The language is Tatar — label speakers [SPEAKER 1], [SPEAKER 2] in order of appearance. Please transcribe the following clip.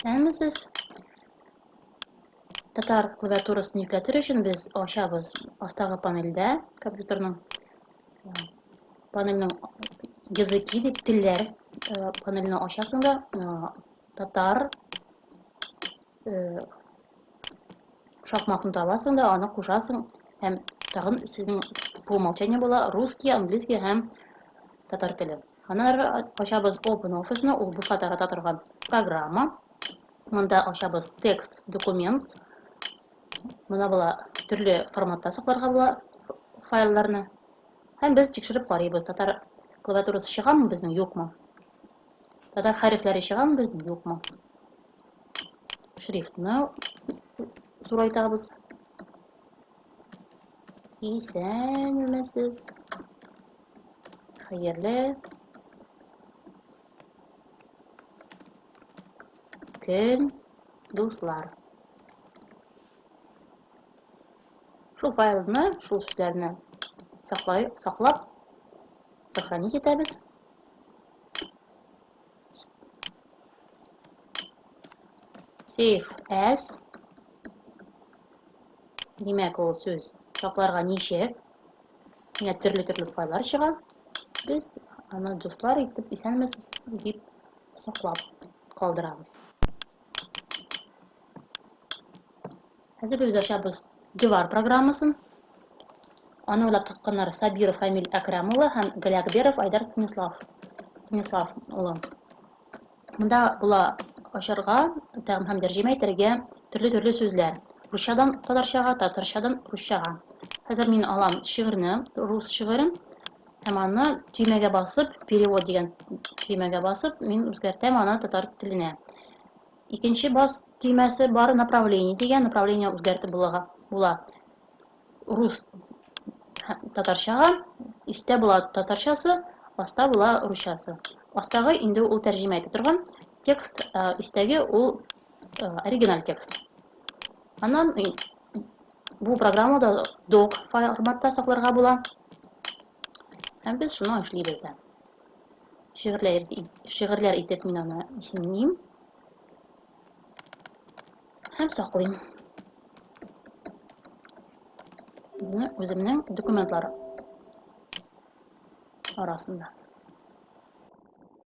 [SPEAKER 1] Исәнмесез? Татар клавиатурасын йөкләтер өчен без ачабыз астагы панельдә компьютерның панельнең языки дип телләр панельне ачасың да татар шакмакны табасың да аны кушасың һәм тагын сезнең по умолчанию була русский, английский һәм татар теле. Аннары ачабыз OpenOffice-ны, ул бушлата торган программа. Монда ачабыз текст, документ. Монда була төрле форматта сакларга була файлларны. Һәм без тикшереп карыйбыз, татар клавиатурасы чыгамы безнең, юкмы? Татар хәрефләре чыгамы безнең, юкмы? Шрифтны зурайтабыз. Исәнмесез? Хәерле көн, дуслар. Шул файлны, шул сүзләрне саклап, сохранить итәбез. Save as. Димәк, ул сүз сакларга ничек? Менә төрле файллар чыга. Без аны дуслар итеп исәнмесез дип саклап калдырабыз. Хәзер без ачабыз Дивар программасын. Аны уйлап тапканнар Сабиров Рамил Әкрам улы һәм Галякберов Айдар Станислав улы. Монда була ачарга һәм тәрҗемә итәргә төрле сүзләр. Русчадан татарчага, татарчадан русчага. Хәзер мин алам шигырьне, рус шигырен, һәм аны төймәгә басып, перевод дигән төймәгә басып, мин үзгәртәм аны татар теленә. Икенче бас төймәсе бар, направление дигән, направление үзгәртеп була. Рус татарчага, истә була татарчасы, аста була русчасы. Астагы инде ул тәрҗемә итә торган текст, истәге ул оригиналь текст. Аннан бу программада док форматта сакларга була. Һәм без шуны эшлибез дә. Шигырьләр итеп мин аны исемлим. Һәм саклыйм. Үземнең документлар арасында.